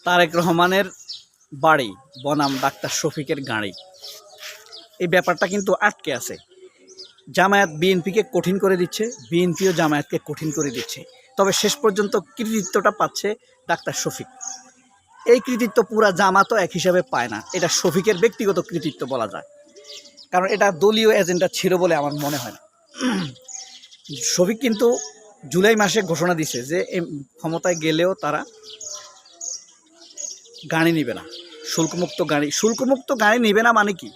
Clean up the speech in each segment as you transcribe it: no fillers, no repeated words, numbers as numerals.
তারেক রহমানের বাড়ি বনাম ডাক্তার শফিকের গাড়ি, এই ব্যাপারটা কিন্তু আটকে আছে। জামায়াত বিএনপিকে কঠিন করে দিচ্ছে, বিএনপিও জামায়াতকে কঠিন করে দিচ্ছে। তবে শেষ পর্যন্ত কৃতিত্বটা পাচ্ছে ডাক্তার শফিক। এই কৃতিত্ব পুরা জামাতও এক হিসাবে পায় না, এটা শফিকের ব্যক্তিগত কৃতিত্ব বলা যায়, কারণ এটা দলীয় এজেন্ডা ছিল বলে আমার মনে হয় না। শফিক কিন্তু জুলাই মাসে ঘোষণা দিছে যে ক্ষমতায় গেলেও তারা গাড়ি নিবে না, শুল্কমুক্ত গাড়ি নিবে না। মানে কি,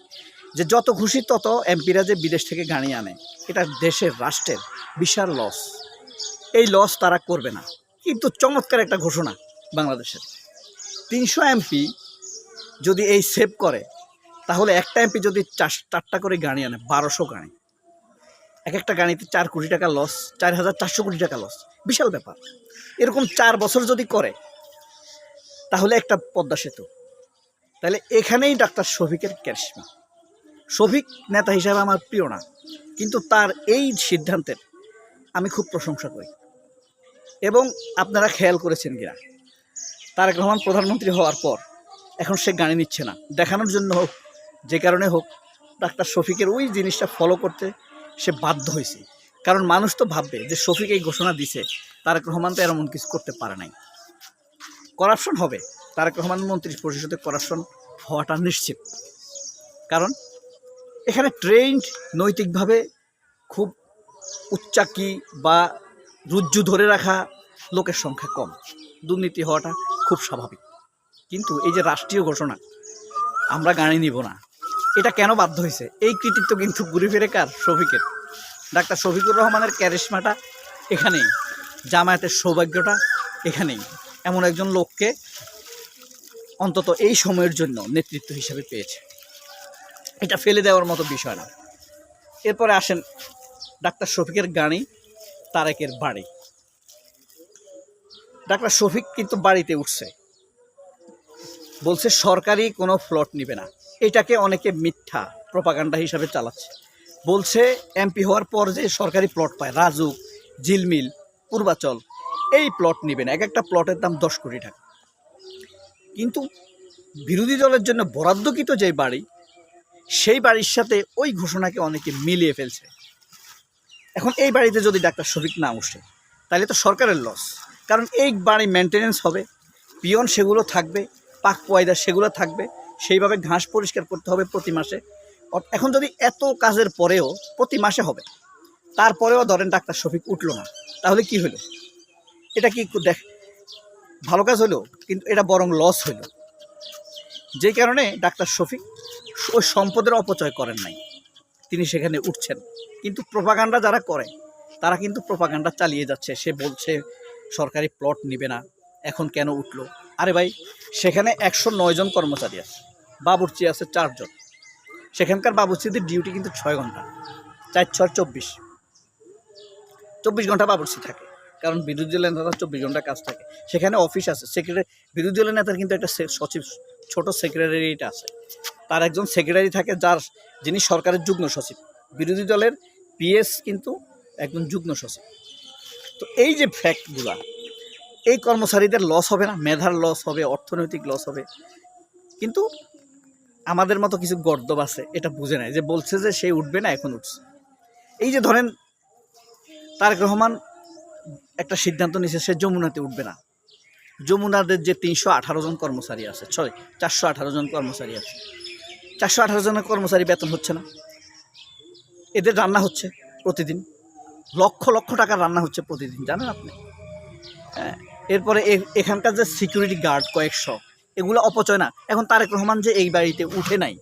যে যত খুশি তত এমপিরা যে বিদেশ থেকে গাড়ি আনে, এটা দেশের রাষ্ট্রের বিশাল লস। এই লস তারা করবে না। কিন্তু চমৎকার একটা ঘোষণা, বাংলাদেশের 300 এমপি যদি এই সেভ করে, তাহলে একটা এমপি যদি 4টা করে গাড়ি আনে, 1200 গাড়ি, এক একটা গাড়িতে 4 কোটি টাকা লস, 4400 কোটি টাকা লস, বিশাল ব্যাপার। এরকম 4 বছর যদি করে, তাহলে একটা পদ্মা সেতু। তাহলে এখানেই ডাক্তার শফিকের ক্যারিশমা। শফিক নেতা হিসাবে আমার প্রিয় না, কিন্তু তার এই সিদ্ধান্তের আমি খুব প্রশংসা করি। এবং আপনারা খেয়াল করেছেন কিনা, তারেক রহমান প্রধানমন্ত্রী হওয়ার পর এখন সে গাড়ি নিচ্ছে না, দেখানোর জন্য হোক, যে কারণে হোক, ডাক্তার শফিকের ওই জিনিসটা ফলো করতে সে বাধ্য হয়েছে। কারণ মানুষ তো ভাববে যে শফিক এই ঘোষণা দিছে, তারেক রহমান তো এমন কিছু করতে পারে নাই। করাপশন হবে, তারেক রহমান মন্ত্রী পরিষদে করাপশন হওয়াটা নিশ্চিত। কারণ এখানে ট্রেন্ড নৈতিকভাবে খুব উচ্চাকি বা রুজ্জু ধরে রাখা লোকের সংখ্যা কম, দুর্নীতি হওয়াটা খুব স্বাভাবিক। কিন্তু এই যে রাষ্ট্রীয় ঘোষণা, আমরা গাড়ি নিব না, এটা কেন বাধ্য হয়েছে? এই কৃতিত্ব কিন্তু ঘুরে ফিরে কার? শফিকের। ডাক্তার শফিকুর রহমানের ক্যারিশমাটা এখানেই, জামায়াতের সৌভাগ্যটা এখানেই। এমন একজন লোককে অন্তত এই সময়ের জন্য নেতৃত্ব হিসেবে পেয়েছে, এটা ফেলে দেওয়ার মতো বিষয় না। এরপরে আসেন ডাক্তার শফিকের গাড়ি, তারেকের বাড়ি। ডাক্তার শফিক কিন্তু বাড়িতে উঠছে, বলছে সরকারি কোনো প্লট নিবে না। এটাকে অনেকে মিথ্যা প্রপাগান্ডা হিসাবে চালাচ্ছে। বলছে এমপি হওয়ার পর যে সরকারি প্লট পায়, রাজুক, ঝিলমিল, পূর্বাচল, এই প্লট নিবে না। এক একটা প্লটের দাম 10 কোটি টাকা। কিন্তু বিরোধী দলের জন্য বরাদ্দকৃত যে বাড়ি, সেই বাড়ির সাথে ওই ঘোষণাকে অনেকে মিলিয়ে ফেলছে। এখন এই বাড়িতে যদি ডাক্তার শফিক না উঠে, তাহলে তো সরকারের লস। কারণ এই বাড়ি মেনটেনেন্স হবে, পিয়ন সেগুলো থাকবে, পাক পয়দা সেগুলো থাকবে, সেইভাবে ঘাস পরিষ্কার করতে হবে প্রতি মাসে। এখন যদি এত কাজের পরেও প্রতি মাসে হবে, তারপরেও ধরেন ডাক্তার শফিক উঠলো না, তাহলে কি হলো? এটা কি দেখ ভালো কাজ হলো? কিন্তু এটা বরং লস হলো। যেই কারণে ডাক্তার শফিক ওই সম্পদের অপচয় করেন নাই, তিনি সেখানে উঠছেন। কিন্তু প্রপাগান্ডা যারা করে, তারা কিন্তু প্রপাগান্ডা চালিয়ে যাচ্ছে। সে বলছে সরকারি প্লট নিবে না, এখন কেন উঠলো? আরে ভাই, সেখানে 109 জন কর্মচারী আছে, বাবুর্চি আছে 4 জন। সেখানকার বাবুর্চিদের ডিউটি কিন্তু 6 ঘন্টা, 4 6 24 ঘন্টা বাবুর্চি থাকে। কারণ বিরোধী দলের নেতার 24 ঘন্টা কাজ থাকে। সেখানে অফিস আছে, সেক্রেটারি। বিরোধী দলের নেতার কিন্তু একটা সচিব, ছোট সেক্রেটারিয়েট আছে, তার একজন সেক্রেটারি থাকে, যিনি সরকারের যুগ্ম সচিব। বিরোধী দলের পিএস কিন্তু একজন যুগ্ম সচিব। তো এই যে ফ্যাক্টগুলা, এই কর্মচারীদের লস হবে না? মেধার লস হবে, অর্থনৈতিক লস হবে। কিন্তু আমাদের মতো কিছু গর্দব আছে, এটা বুঝে নেয়, যে বলছে যে সে উঠবে না, এখন উঠছে। এই যে ধরেন তারেক রহমান একটা সিদ্ধান্ত নিয়েছে, সে যমুনাতে উঠবে না। যমুনাদের যে 318 জন কর্মচারী আছে, 418 জন কর্মচারী আছে, 418 জনের কর্মচারী বেতন হচ্ছে না। এদের রান্না হচ্ছে প্রতিদিন, লক্ষ লক্ষ টাকার রান্না হচ্ছে প্রতিদিন, জানেন আপনি? হ্যাঁ। এরপরে এখানকার যে সিকিউরিটি গার্ড কয়েকশো, এগুলো অপচয় না? এখন তারেক রহমান যে এই বাড়িতে উঠে নাই,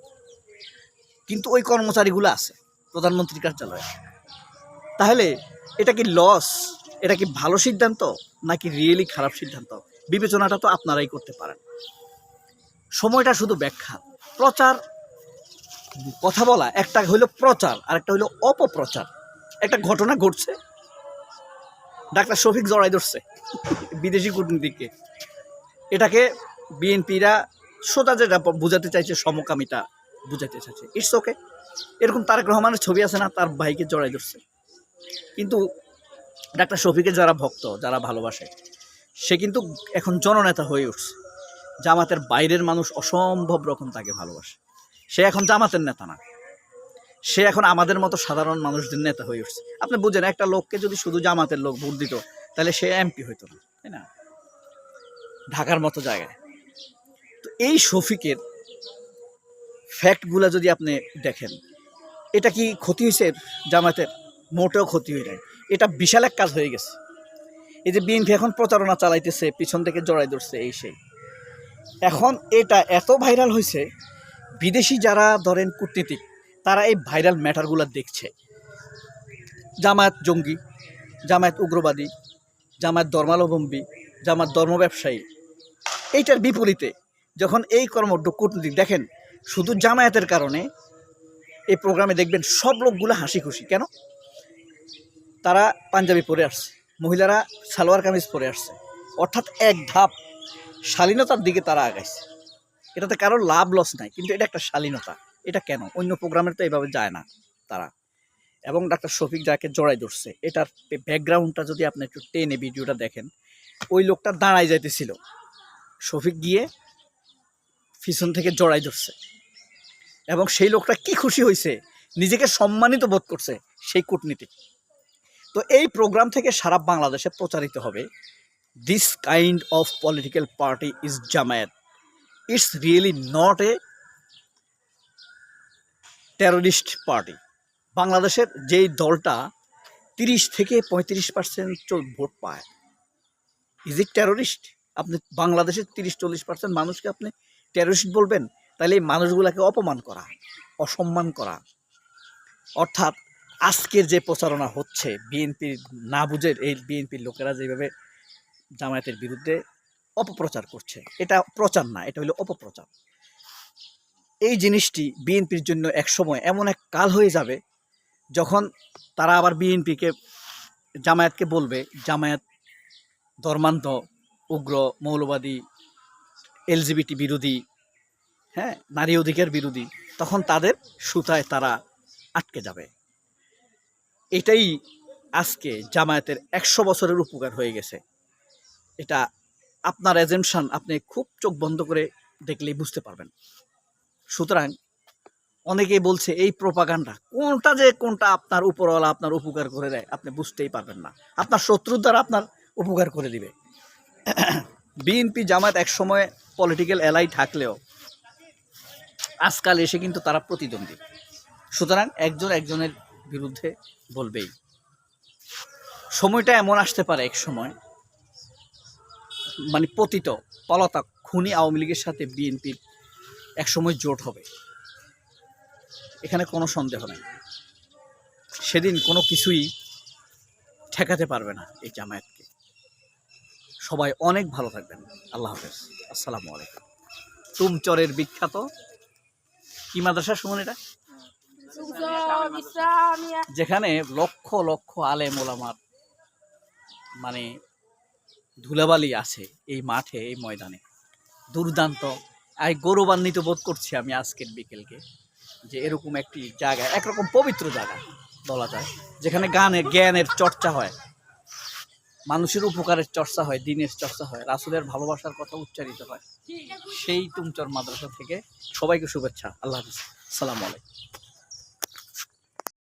কিন্তু ওই কর্মচারীগুলো আছে প্রধানমন্ত্রীর কার্যালয়ে। তাহলে এটা কি লস? এটা কি ভালো সিদ্ধান্ত নাকি রিয়েলি খারাপ সিদ্ধান্ত? বিবেচনাটা তো আপনারাই করতে পারেন। সময়টা শুধু ব্যাখ্যা। প্রচার, কথা বলা একটা হইলো প্রচার, আর একটা হইলো অপপ্রচার। একটা ঘটনা ঘটছে, ডাক্তার শফিক জড়াই ধরছে বিদেশি কূটনীতিককে। এটাকে বিএনপিরা সোজা যেটা বুঝাতে চাইছে, সমকামিতা বুঝাতে চাইছে। It's okay. এরকম তারেক রহমানের ছবি আছে না, তার ভাইকে জড়াই ধরছে। কিন্তু ডাক্তার শফিকের যারা ভক্ত, যারা ভালোবাসে, সে কিন্তু এখন জননেতা হয়ে উঠছে। জামাতের বাইরের মানুষ অসম্ভব রকম তাকে ভালোবাসে। সে এখন জামাতের নেতা না, সে এখন আমাদের মতো সাধারণ মানুষদের নেতা হয়ে উঠছে। আপনি বুঝেন, একটা লোককে যদি শুধু জামাতের লোক ভোট দিত তাহলে সে এমপি হইতো না, তাই না, ঢাকার মতো জায়গায়। তো এই শফিকের ফ্যাক্টগুলো যদি আপনি দেখেন, এটা কি ক্ষতি হয়েছে জামাতের? মোটেও ক্ষতি হয়ে যায়। এটা বিশাল এক কাজ হয়ে গেছে। এই যে বিএনপি এখন প্রচারণা চালাইতেছে, পিছন থেকে জড়াই ধরছে, এই সেই, এখন এটা এত ভাইরাল হয়েছে, বিদেশি যারা ধরেন কূটনীতিক, তারা এই ভাইরাল ম্যাটারগুলো দেখছে। জামায়াত জঙ্গি, জামায়াত উগ্রবাদী, জামায়াত ধর্মাবলম্বী, জামায়াত ধর্ম ব্যবসায়ী, এইটার বিপরীতে যখন এই কর্মঠ কূটনীতিক দেখেন, শুধু জামায়াতের কারণে এই প্রোগ্রামে দেখবেন সব লোকগুলো হাসি খুশি। কেন? তারা পাঞ্জাবি পরে আসছে, মহিলারা সালোয়ার কামিজ পরে আসছে, অর্থাৎ এক ধাপ শালীনতার দিকে তারা আগাইছে। এটাতে কারোর লাভ লস নাই, কিন্তু এটা একটা শালীনতা। এটা কেন? অন্য প্রোগ্রামের তো এইভাবে যায় না তারা। এবং ডাক্তার শফিক যাকে জড়াই ধরছে, এটার ব্যাকগ্রাউন্ডটা যদি আপনি একটু টেনে ভিডিওটা দেখেন, ওই লোকটা দাঁড়াই যাইতেছিল, শফিক গিয়ে পিছন থেকে জড়াই ধরছে, এবং সেই লোকটা কি খুশি হয়েছে, নিজেকে সম্মানিত বোধ করছে সেই কূটনীতিক। তো এই প্রোগ্রাম থেকে সারা বাংলাদেশে প্রচারিত হবে, this kind of political party is Jamaat, it's really not a terrorist party. বাংলাদেশের যেই দলটা 30 থেকে 35% ভোট পায়, ইজ ইট টেররিস্ট? আপনি বাংলাদেশের 30-40% মানুষকে আপনি টেররিস্ট বলবেন? তাহলে এই মানুষগুলোকে অপমান করা, অসম্মান করা। অর্থাৎ আজকের যে প্রচারণা হচ্ছে, বিএনপির না বুঝে এই বিএনপির লোকেরা যেভাবে জামায়াতের বিরুদ্ধে অপপ্রচার করছে, এটা প্রচার না, এটা হলো অপপ্রচার। এই জিনিসটি বিএনপির জন্য এক সময় এমন এক কাল হয়ে যাবে, যখন তারা আবার বিএনপিকে, জামায়াতকে বলবে জামায়াত ধর্মান্ধ, উগ্র, মৌলবাদী, এলজিবিটি বিরোধী, হ্যাঁ, নারী অধিকার বিরোধী। তখন তাদের সুতায় তারা আটকে যাবে। এটাই আজকে জামায়াতের 100 বছরের উপকার হয়ে গেছে। এটা আপনার এজেমশন, আপনি খুব চোখ বন্ধ করে দেখলেই বুঝতে পারবেন। সুতরাং অনেকেই বলছে এই প্রোপাগান্ডা, কোনটা যে কোনটা আপনার উপরওয়ালা আপনার উপকার করে দেয় আপনি বুঝতেই পারবেন না। আপনার শত্রুর দ্বারা আপনার উপকার করে দিবে। বিএনপি জামায়াত একসময় পলিটিক্যাল এলাই থাকলেও আজকাল এসে কিন্তু তারা প্রতিদ্বন্দ্বী। সুতরাং একজন একজনের বিরুদ্ধে বলবেই। সময়টা এমন আসতে পারে এক সময়, মানে পতিত পলাতক খুনি আওয়ামী লীগের সাথে বিএনপির একসময় জোট হবে, এখানে কোনো সন্দেহ নেই। সেদিন কোনো কিছুই ঠেকাতে পারবে না এই জামায়াতকে। সবাই অনেক ভালো থাকবেন। আল্লাহ হাফেজ, আসসালামু আলাইকুম। তুমচরের বিখ্যাত কি মাদ্রাসা শুনুন, এটা যেখানে লক্ষ লক্ষ আলেম ওলামার মানে ধুলাবালি আছে এই মাঠে, এই ময়দানে। দুর্দান্ত, গৌরবান্বিত বোধ করছি আমি আজকের বিকেলকে, যে এরকম একটি জায়গা, একরকম পবিত্র জায়গা বলা যায়, যেখানে জ্ঞানের চর্চা হয়, মানুষের উপকারের চর্চা হয়, দিনের চর্চা হয়, রাসূলের ভালোবাসার কথা উচ্চারিত হয়। সেই তুমচর মাদ্রাসা থেকে সবাইকে শুভেচ্ছা। আল্লাহ হাফেজ, আসসালামু আলাইকুম।